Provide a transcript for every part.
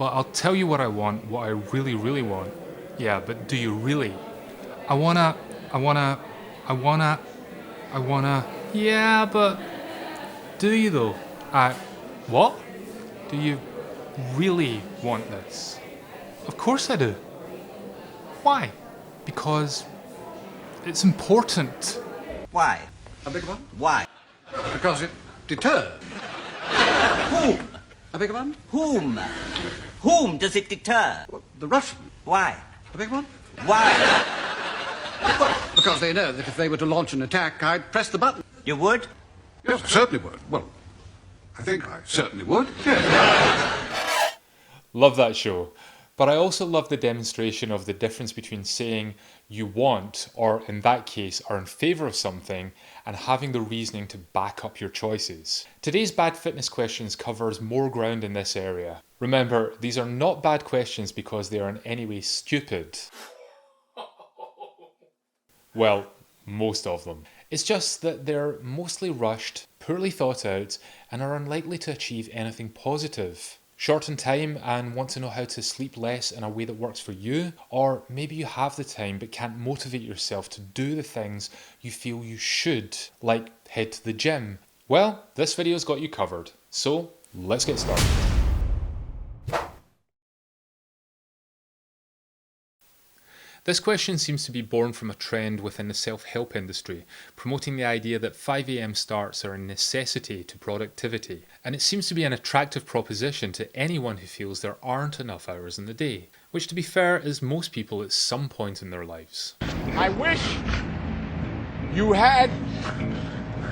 Well, I'll tell you what I want, what I really, really want. Yeah, but do you really? I wanna, I wanna, I wanna, I wanna. Yeah, but do you though? What? Do you really want this? Of course I do. Why? Because it's important. Why? I beg your pardon? Why? Because it deters. Whom? I beg your pardon? Whom? Whom does it deter? Well, the Russian. Why? I beg your pardon? Why? Because they know that if they were to launch an attack, I'd press the button. You would? Yes, I certainly would. Well, I think I certainly would. Yes. Love that show. But I also love the demonstration of the difference between saying you want, or in that case, are in favour of something, and having the reasoning to back up your choices. Today's Bad Fitness Questions covers more ground in this area. Remember, these are not bad questions because they are in any way stupid. Well, most of them. It's just that they're mostly rushed, poorly thought out, and are unlikely to achieve anything positive. Short on time and want to know how to sleep less in a way that works for you, or maybe you have the time but can't motivate yourself to do the things you feel you should, like head to the gym. Well, this video's got you covered, so let's get started. This question seems to be born from a trend within the self-help industry, promoting the idea that 5 a.m. starts are a necessity to productivity, and it seems to be an attractive proposition to anyone who feels there aren't enough hours in the day, which to be fair is most people at some point in their lives. I wish you had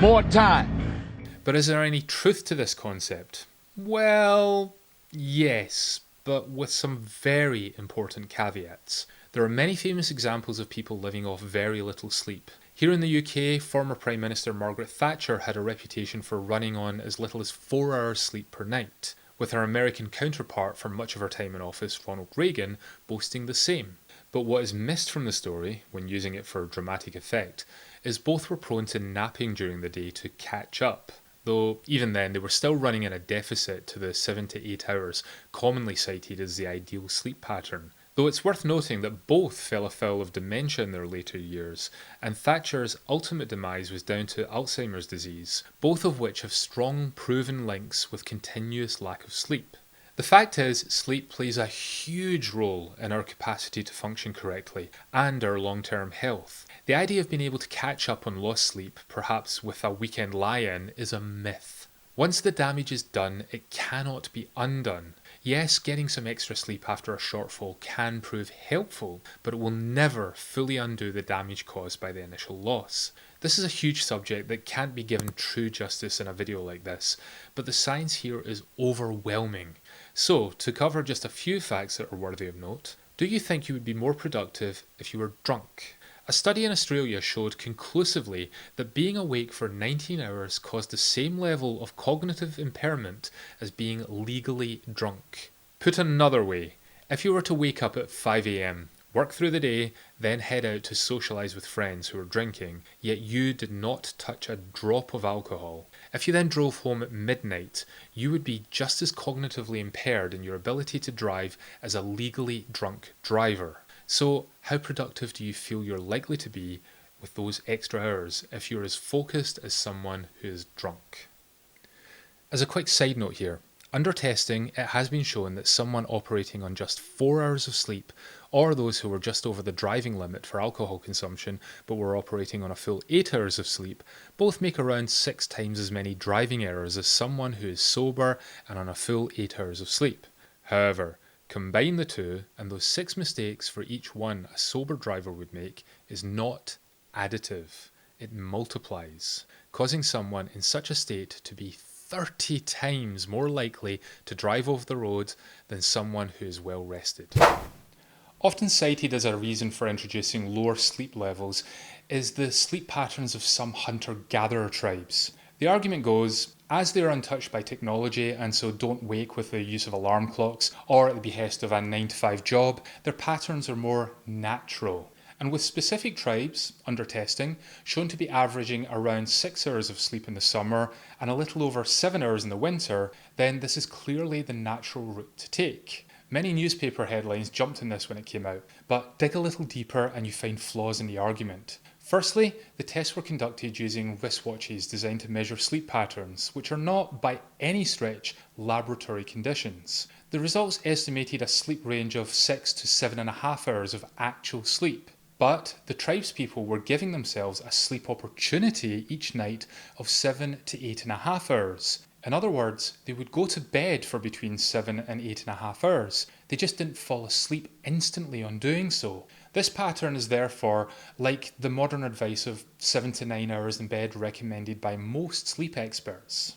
more time. But is there any truth to this concept? Well, yes, but with some very important caveats. There are many famous examples of people living off very little sleep. Here in the UK, former Prime Minister Margaret Thatcher had a reputation for running on as little as 4 hours sleep per night, with her American counterpart for much of her time in office, Ronald Reagan, boasting the same. But what is missed from the story, when using it for dramatic effect, is both were prone to napping during the day to catch up. Though even then they were still running in a deficit to the 7 to 8 hours commonly cited as the ideal sleep pattern. Though it's worth noting that both fell afoul of dementia in their later years, and Thatcher's ultimate demise was down to Alzheimer's disease, both of which have strong proven links with continuous lack of sleep. The fact is, sleep plays a huge role in our capacity to function correctly and our long-term health. The idea of being able to catch up on lost sleep, perhaps with a weekend lie-in, is a myth. Once the damage is done, it cannot be undone. Yes, getting some extra sleep after a shortfall can prove helpful, but it will never fully undo the damage caused by the initial loss. This is a huge subject that can't be given true justice in a video like this, but the science here is overwhelming. So, to cover just a few facts that are worthy of note, do you think you would be more productive if you were drunk? A study in Australia showed conclusively that being awake for 19 hours caused the same level of cognitive impairment as being legally drunk. Put another way, if you were to wake up at 5 a.m, work through the day, then head out to socialise with friends who are drinking, yet you did not touch a drop of alcohol. If you then drove home at midnight, you would be just as cognitively impaired in your ability to drive as a legally drunk driver. So, how productive do you feel you're likely to be with those extra hours if you're as focused as someone who is drunk? As a quick side note here, under testing it has been shown that someone operating on just 4 hours of sleep, or those who were just over the driving limit for alcohol consumption but were operating on a full 8 hours of sleep, both make around 6 times as many driving errors as someone who is sober and on a full 8 hours of sleep. However, combine the two, and those 6 mistakes for each one a sober driver would make is not additive. It multiplies, causing someone in such a state to be 30 times more likely to drive off the road than someone who is well rested. Often cited as a reason for introducing lower sleep levels is the sleep patterns of some hunter-gatherer tribes. The argument goes, as they are untouched by technology and so don't wake with the use of alarm clocks or at the behest of a 9-to-5 job, their patterns are more natural. And with specific tribes, under testing, shown to be averaging around 6 hours of sleep in the summer and a little over 7 hours in the winter, then this is clearly the natural route to take. Many newspaper headlines jumped on this when it came out, but dig a little deeper and you find flaws in the argument. Firstly, the tests were conducted using wristwatches designed to measure sleep patterns, which are not, by any stretch, laboratory conditions. The results estimated a sleep range of 6 to 7.5 hours of actual sleep. But the tribespeople were giving themselves a sleep opportunity each night of 7 to 8.5 hours. In other words, they would go to bed for between 7 and 8.5 hours. They just didn't fall asleep instantly on doing so. This pattern is therefore like the modern advice of 7 to 9 hours in bed recommended by most sleep experts.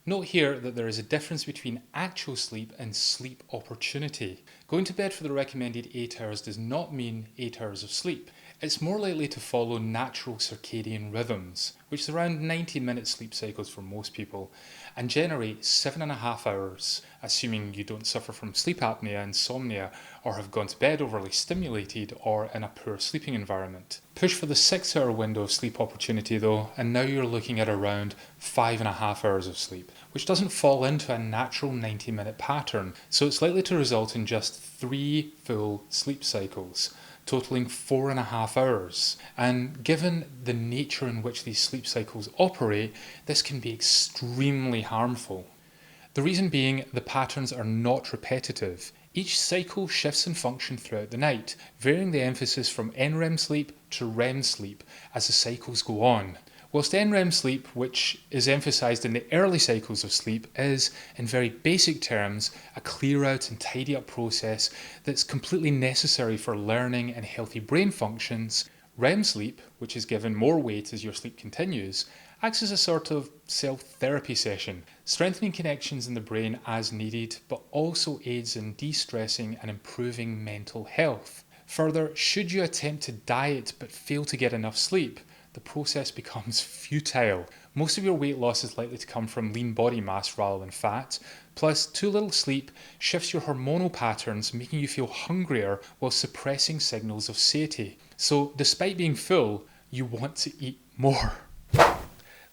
Note here that there is a difference between actual sleep and sleep opportunity. Going to bed for the recommended 8 hours does not mean 8 hours of sleep. It's more likely to follow natural circadian rhythms, which is around 90-minute sleep cycles for most people, and generate 7.5 hours, assuming you don't suffer from sleep apnea, insomnia, or have gone to bed overly stimulated or in a poor sleeping environment. Push for the 6-hour window of sleep opportunity though, and now you're looking at around 5.5 hours of sleep, which doesn't fall into a natural 90-minute pattern, so it's likely to result in just 3 full sleep cycles, totaling 4.5 hours. And given the nature in which these sleep cycles operate, this can be extremely harmful. The reason being, the patterns are not repetitive. Each cycle shifts in function throughout the night, varying the emphasis from NREM sleep to REM sleep as the cycles go on. Whilst NREM sleep, which is emphasised in the early cycles of sleep, is, in very basic terms, a clear out and tidy up process that's completely necessary for learning and healthy brain functions, REM sleep, which is given more weight as your sleep continues, acts as a sort of self-therapy session, strengthening connections in the brain as needed, but also aids in de-stressing and improving mental health. Further, should you attempt to diet but fail to get enough sleep, the process becomes futile. Most of your weight loss is likely to come from lean body mass rather than fat, plus too little sleep shifts your hormonal patterns, making you feel hungrier while suppressing signals of satiety. So despite being full, you want to eat more.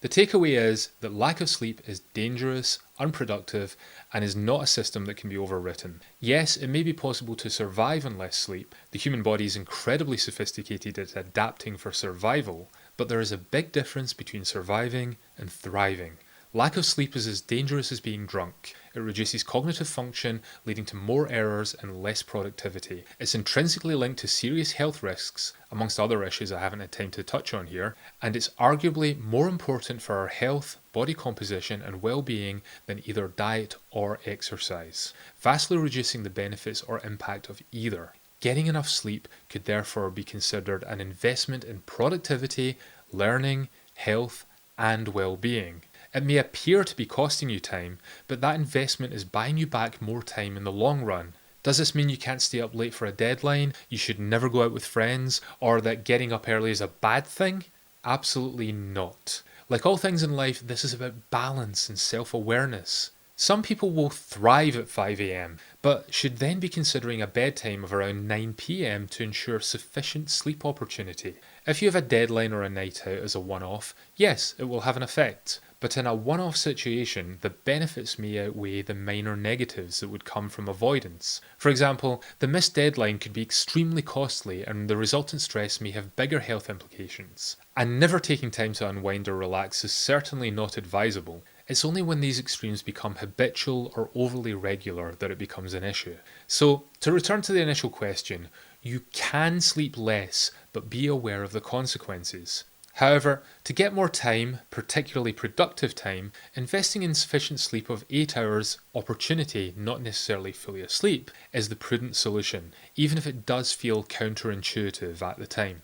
The takeaway is that lack of sleep is dangerous, unproductive, and is not a system that can be overwritten. Yes, it may be possible to survive on less sleep. The human body is incredibly sophisticated at adapting for survival, but there is a big difference between surviving and thriving. Lack of sleep is as dangerous as being drunk. It reduces cognitive function, leading to more errors and less productivity. It's intrinsically linked to serious health risks, amongst other issues I haven't had time to touch on here, and it's arguably more important for our health, body composition and well-being than either diet or exercise, vastly reducing the benefits or impact of either. Getting enough sleep could therefore be considered an investment in productivity, learning, health and well-being. It may appear to be costing you time, but that investment is buying you back more time in the long run. Does this mean you can't stay up late for a deadline, you should never go out with friends, or that getting up early is a bad thing? Absolutely not. Like all things in life, this is about balance and self-awareness. Some people will thrive at 5 AM, but should then be considering a bedtime of around 9 PM to ensure sufficient sleep opportunity. If you have a deadline or a night out as a one-off, yes, it will have an effect. But in a one-off situation, the benefits may outweigh the minor negatives that would come from avoidance. For example, the missed deadline could be extremely costly and the resultant stress may have bigger health implications. And never taking time to unwind or relax is certainly not advisable. It's only when these extremes become habitual or overly regular that it becomes an issue. So, to return to the initial question, you can sleep less, but be aware of the consequences. However, to get more time, particularly productive time, investing in sufficient sleep of 8 hours opportunity, not necessarily fully asleep, is the prudent solution, even if it does feel counterintuitive at the time.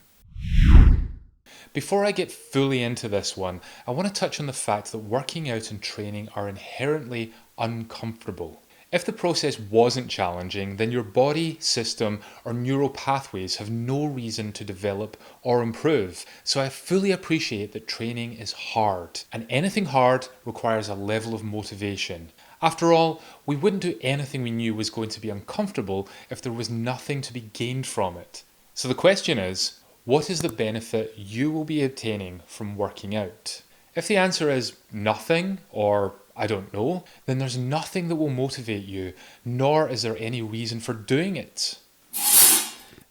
Before I get fully into this one, I want to touch on the fact that working out and training are inherently uncomfortable. If the process wasn't challenging, then your body, system, or neural pathways have no reason to develop or improve. So I fully appreciate that training is hard, and anything hard requires a level of motivation. After all, we wouldn't do anything we knew was going to be uncomfortable if there was nothing to be gained from it. So the question is, what is the benefit you will be obtaining from working out? If the answer is nothing or I don't know. Then there's nothing that will motivate you, nor is there any reason for doing it.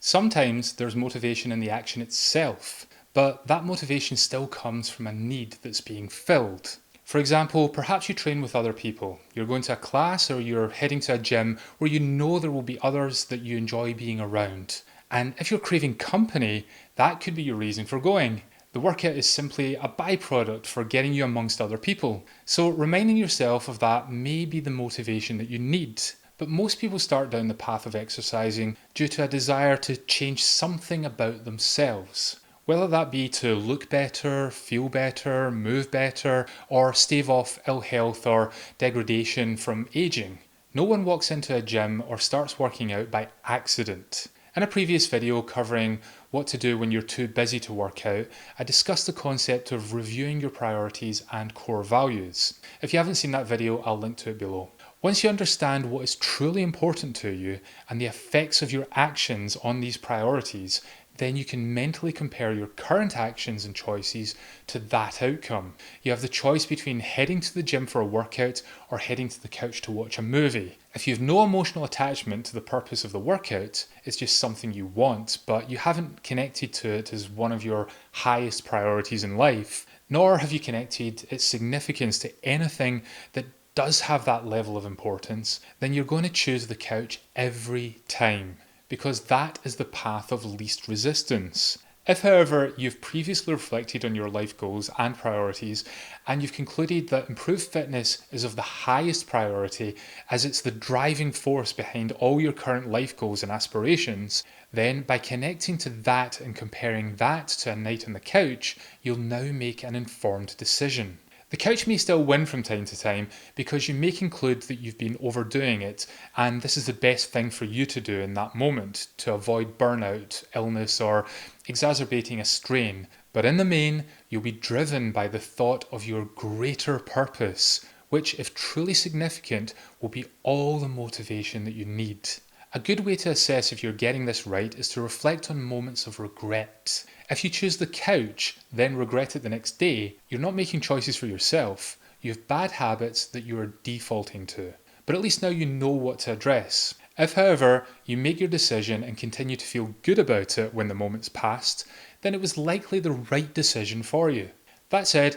Sometimes there's motivation in the action itself, but that motivation still comes from a need that's being filled. For example, perhaps you train with other people. You're going to a class or you're heading to a gym where you know there will be others that you enjoy being around. And if you're craving company, that could be your reason for going. The workout is simply a byproduct for getting you amongst other people. So reminding yourself of that may be the motivation that you need. But most people start down the path of exercising due to a desire to change something about themselves. Whether that be to look better, feel better, move better, or stave off ill health or degradation from aging. No one walks into a gym or starts working out by accident. In a previous video covering what to do when you're too busy to work out, I discussed the concept of reviewing your priorities and core values. If you haven't seen that video, I'll link to it below. Once you understand what is truly important to you and the effects of your actions on these priorities, then you can mentally compare your current actions and choices to that outcome. You have the choice between heading to the gym for a workout or heading to the couch to watch a movie. If you have no emotional attachment to the purpose of the workout, it's just something you want, but you haven't connected to it as one of your highest priorities in life, nor have you connected its significance to anything that does have that level of importance, then you're going to choose the couch every time, because that is the path of least resistance. If, however, you've previously reflected on your life goals and priorities, and you've concluded that improved fitness is of the highest priority as it's the driving force behind all your current life goals and aspirations, then by connecting to that and comparing that to a night on the couch, you'll now make an informed decision. The couch may still win from time to time because you may conclude that you've been overdoing it and this is the best thing for you to do in that moment to avoid burnout, illness or exacerbating a strain. But in the main, you'll be driven by the thought of your greater purpose, which if truly significant will be all the motivation that you need. A good way to assess if you're getting this right is to reflect on moments of regret. If you choose the couch, then regret it the next day, you're not making choices for yourself. You have bad habits that you are defaulting to. But at least now you know what to address. If, however, you make your decision and continue to feel good about it when the moment's passed, then it was likely the right decision for you. That said,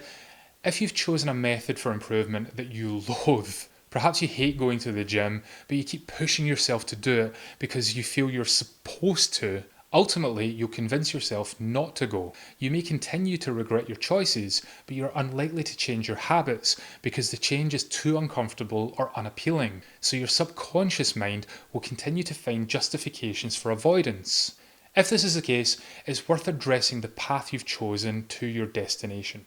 if you've chosen a method for improvement that you loathe, perhaps you hate going to the gym, but you keep pushing yourself to do it because you feel you're supposed to, ultimately you'll convince yourself not to go. You may continue to regret your choices, but you're unlikely to change your habits because the change is too uncomfortable or unappealing, so your subconscious mind will continue to find justifications for avoidance. If this is the case, it's worth addressing the path you've chosen to your destination.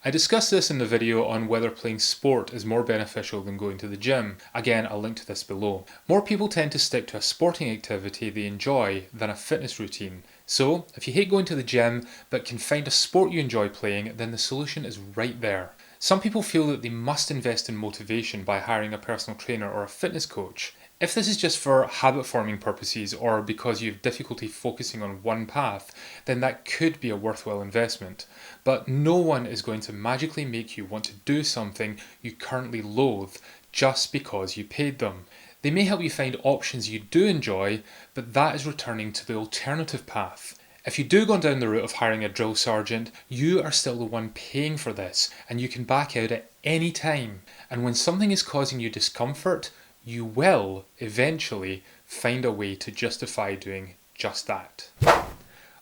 I discussed this in the video on whether playing sport is more beneficial than going to the gym. Again, I'll link to this below. More people tend to stick to a sporting activity they enjoy than a fitness routine. So, if you hate going to the gym but can find a sport you enjoy playing, then the solution is right there. Some people feel that they must invest in motivation by hiring a personal trainer or a fitness coach. If this is just for habit forming purposes or because you have difficulty focusing on one path, then that could be a worthwhile investment. But no one is going to magically make you want to do something you currently loathe just because you paid them. They may help you find options you do enjoy, but that is returning to the alternative path. If you do go down the route of hiring a drill sergeant, you are still the one paying for this and you can back out at any time. And when something is causing you discomfort, you will eventually find a way to justify doing just that.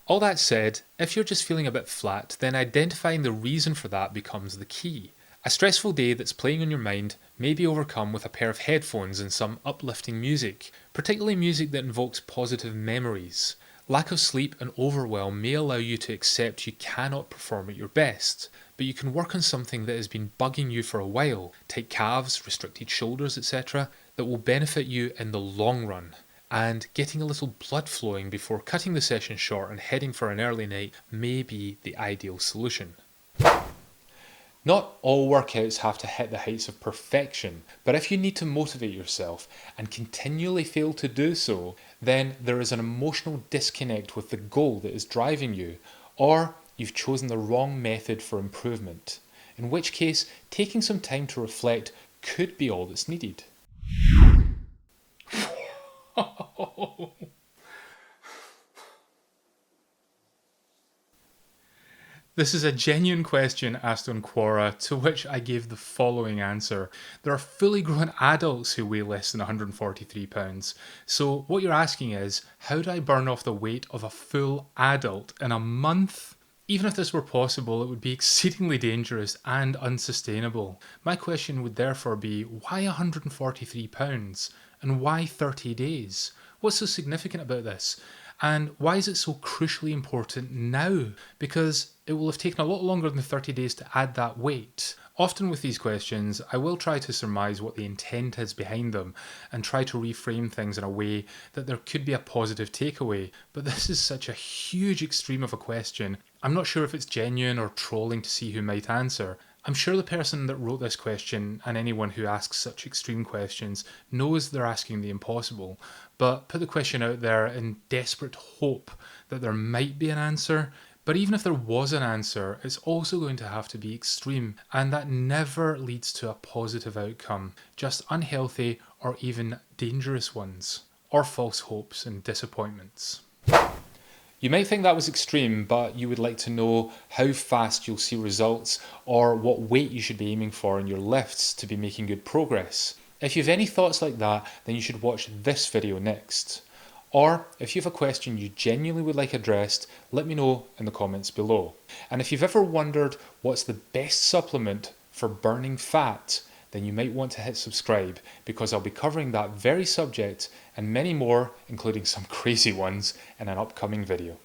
All that said, if you're just feeling a bit flat, then identifying the reason for that becomes the key. A stressful day that's playing on your mind may be overcome with a pair of headphones and some uplifting music, particularly music that invokes positive memories. Lack of sleep and overwhelm may allow you to accept you cannot perform at your best, but you can work on something that has been bugging you for a while, tight calves, restricted shoulders, etc., that will benefit you in the long run. And getting a little blood flowing before cutting the session short and heading for an early night may be the ideal solution. Not all workouts have to hit the heights of perfection, but if you need to motivate yourself and continually fail to do so, then there is an emotional disconnect with the goal that is driving you, or you've chosen the wrong method for improvement. in which case taking some time to reflect could be all that's needed. This is a genuine question asked on Quora, to which I gave the following answer. There are fully grown adults who weigh less than 143 pounds. So what you're asking is, how do I burn off the weight of a full adult in a month? Even if this were possible, it would be exceedingly dangerous and unsustainable. My question would therefore be, why 143 pounds? And why 30 days? What's so significant about this? And why is it so crucially important now? Because it will have taken a lot longer than 30 days to add that weight. Often with these questions, I will try to surmise what the intent is behind them and try to reframe things in a way that there could be a positive takeaway. But this is such a huge extreme of a question. I'm not sure if it's genuine or trolling to see who might answer. I'm sure the person that wrote this question, and anyone who asks such extreme questions, knows they're asking the impossible, but put the question out there in desperate hope that there might be an answer. But even if there was an answer, it's also going to have to be extreme, and that never leads to a positive outcome, just unhealthy or even dangerous ones, or false hopes and disappointments. You might think that was extreme, but you would like to know how fast you'll see results or what weight you should be aiming for in your lifts to be making good progress. If you have any thoughts like that, then you should watch this video next. Or if you have a question you genuinely would like addressed, let me know in the comments below. And if you've ever wondered what's the best supplement for burning fat, then you might want to hit subscribe, because I'll be covering that very subject and many more, including some crazy ones, in an upcoming video.